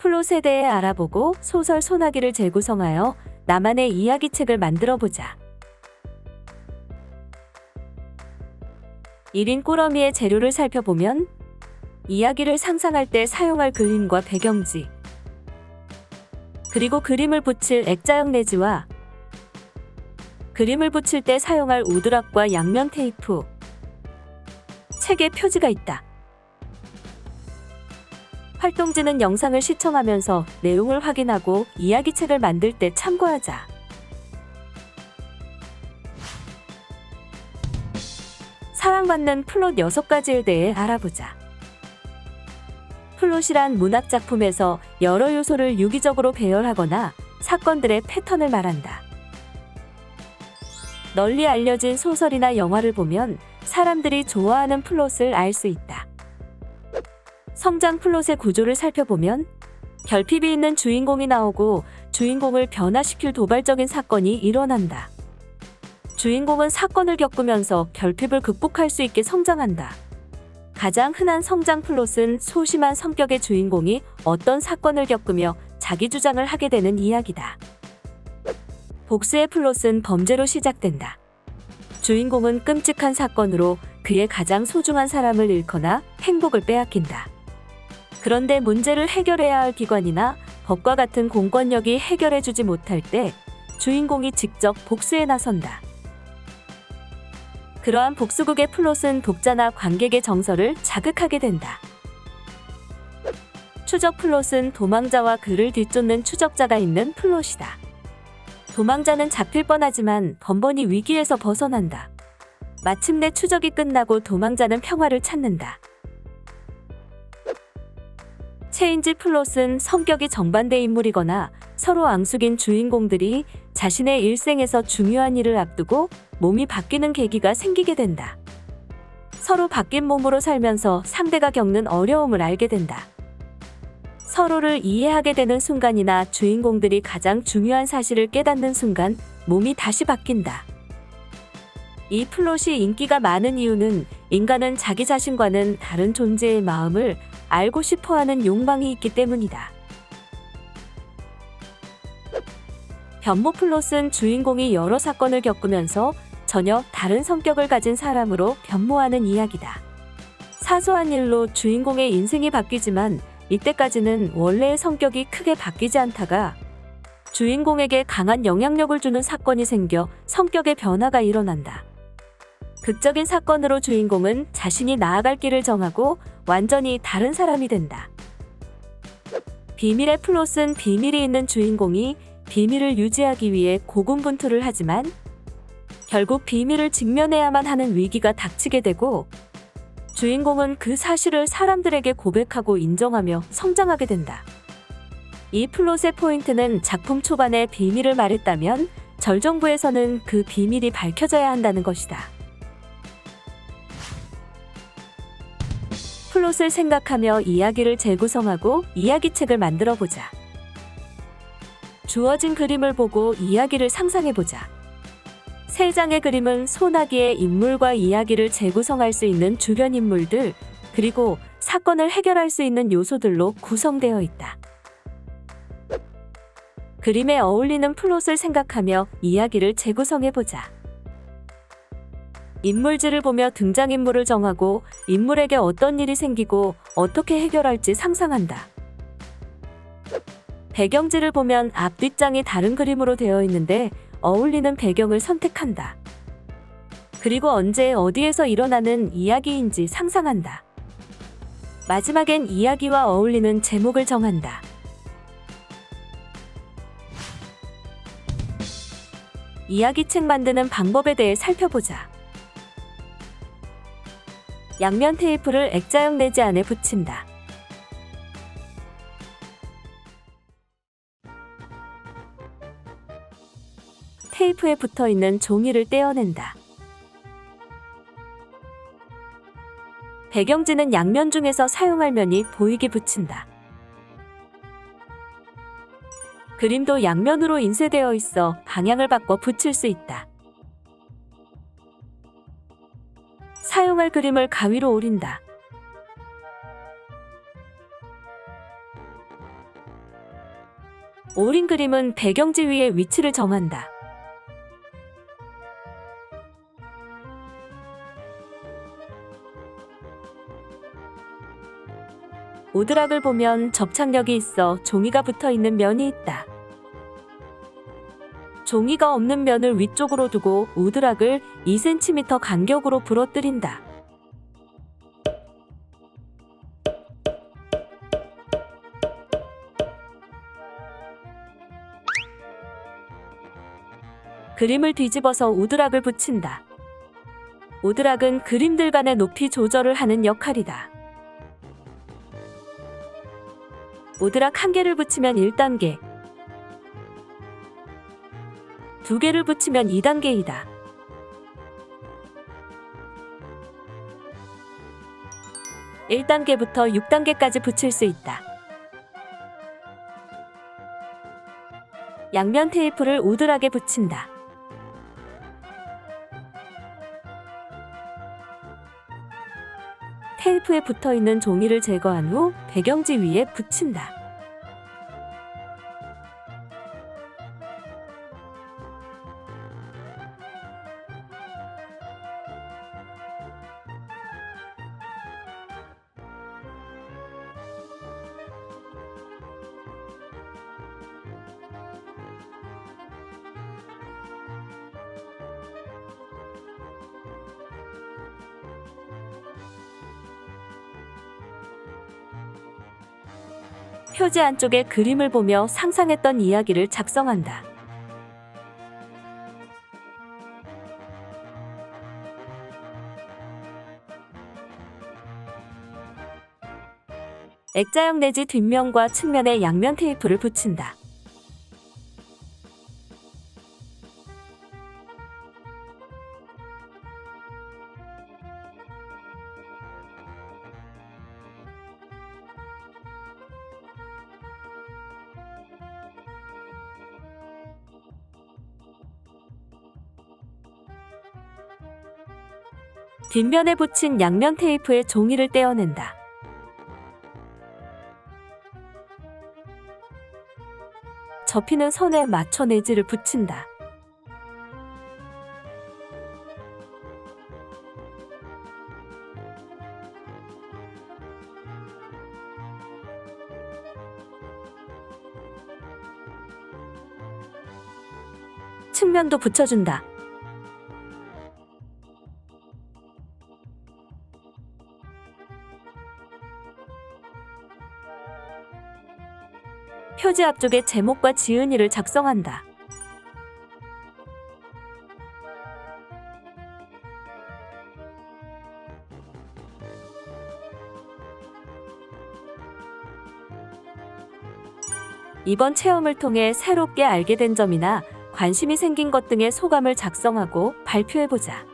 플롯에 대해 알아보고 소설 소나기를 재구성하여 나만의 이야기책을 만들어보자. 1인 꾸러미의 재료를 살펴보면 이야기를 상상할 때 사용할 그림과 배경지, 그리고 그림을 붙일 액자형 내지와 그림을 붙일 때 사용할 우드락과 양면 테이프, 책에 표지가 있다. 활동지는 영상을 시청하면서 내용을 확인하고 이야기책을 만들 때 참고하자. 사랑받는 플롯 6가지에 대해 알아보자. 플롯이란 문학작품에서 여러 요소를 유기적으로 배열하거나 사건들의 패턴을 말한다. 널리 알려진 소설이나 영화를 보면 사람들이 좋아하는 플롯을 알 수 있다. 성장 플롯의 구조를 살펴보면 결핍이 있는 주인공이 나오고 주인공을 변화시킬 도발적인 사건이 일어난다. 주인공은 사건을 겪으면서 결핍을 극복할 수 있게 성장한다. 가장 흔한 성장 플롯은 소심한 성격의 주인공이 어떤 사건을 겪으며 자기 주장을 하게 되는 이야기다. 복수의 플롯은 범죄로 시작된다. 주인공은 끔찍한 사건으로 그의 가장 소중한 사람을 잃거나 행복을 빼앗긴다. 그런데 문제를 해결해야 할 기관이나 법과 같은 공권력이 해결해주지 못할 때 주인공이 직접 복수에 나선다. 그러한 복수극의 플롯은 독자나 관객의 정서를 자극하게 된다. 추적 플롯은 도망자와 그를 뒤쫓는 추적자가 있는 플롯이다. 도망자는 잡힐 뻔하지만 번번이 위기에서 벗어난다. 마침내 추적이 끝나고 도망자는 평화를 찾는다. 체인지 플롯은 성격이 정반대 인물이거나 서로 앙숙인 주인공들이 자신의 일생에서 중요한 일을 앞두고 몸이 바뀌는 계기가 생기게 된다. 서로 바뀐 몸으로 살면서 상대가 겪는 어려움을 알게 된다. 서로를 이해하게 되는 순간이나 주인공들이 가장 중요한 사실을 깨닫는 순간 몸이 다시 바뀐다. 이 플롯이 인기가 많은 이유는 인간은 자기 자신과는 다른 존재의 마음을 알고 싶어하는 욕망이 있기 때문이다. 변모 플롯은 주인공이 여러 사건을 겪으면서 전혀 다른 성격을 가진 사람으로 변모하는 이야기다. 사소한 일로 주인공의 인생이 바뀌지만 이때까지는 원래의 성격이 크게 바뀌지 않다가 주인공에게 강한 영향력을 주는 사건이 생겨 성격의 변화가 일어난다. 극적인 사건으로 주인공은 자신이 나아갈 길을 정하고 완전히 다른 사람이 된다. 비밀의 플롯은 비밀이 있는 주인공이 비밀을 유지하기 위해 고군분투를 하지만 결국 비밀을 직면해야만 하는 위기가 닥치게 되고 주인공은 그 사실을 사람들에게 고백하고 인정하며 성장하게 된다. 이 플롯의 포인트는 작품 초반에 비밀을 말했다면 절정부에서는 그 비밀이 밝혀져야 한다는 것이다. 플롯을 생각하며 이야기를 재구성하고 이야기책을 만들어보자. 주어진 그림을 보고 이야기를 상상해보자. 3장의 그림은 소나기의 인물과 이야기를 재구성할 수 있는 주변 인물들, 그리고 사건을 해결할 수 있는 요소들로 구성되어 있다. 그림에 어울리는 플롯을 생각하며 이야기를 재구성해보자. 인물지를 보며 등장인물을 정하고 인물에게 어떤 일이 생기고 어떻게 해결할지 상상한다. 배경지를 보면 앞, 뒷장이 다른 그림으로 되어 있는데 어울리는 배경을 선택한다. 그리고 언제 어디에서 일어나는 이야기인지 상상한다. 마지막엔 이야기와 어울리는 제목을 정한다. 이야기책 만드는 방법에 대해 살펴보자. 양면 테이프를 액자형 내지 안에 붙인다. 테이프에 붙어있는 종이를 떼어낸다. 배경지는 양면 중에서 사용할 면이 보이게 붙인다. 그림도 양면으로 인쇄되어 있어 방향을 바꿔 붙일 수 있다. 사용할 그림을 가위로 오린다. 오린 그림은 배경지 위에 위치를 정한다. 오드락을 보면 접착력이 있어 종이가 붙어 있는 면이 있다. 종이가 없는 면을 위쪽으로 두고 오드락을 2cm 간격으로 부러뜨린다. 그림을 뒤집어서 오드락을 붙인다. 오드락은 그림들 간의 높이 조절을 하는 역할이다. 오드락 1개를 붙이면 1단계, 2개를 붙이면 2단계이다. (1단계부터) 6단계까지 붙일 수 있다. 양면 테이프를 오드락에 붙인다. 테이프에 붙어있는 종이를 제거한 후 배경지 위에 붙인다. 표지 안쪽에 그림을 보며 상상했던 이야기를 작성한다. 액자형 내지 뒷면과 측면에 양면 테이프를 붙인다. 뒷면에 붙인 양면 테이프에 종이를 떼어낸다. 접히는 선에 맞춰 내지를 붙인다. 측면도 붙여준다. 표지 앞쪽에 제목과 지은이를 작성한다. 이번 체험을 통해 새롭게 알게 된 점이나 관심이 생긴 것 등의 소감을 작성하고 발표해보자.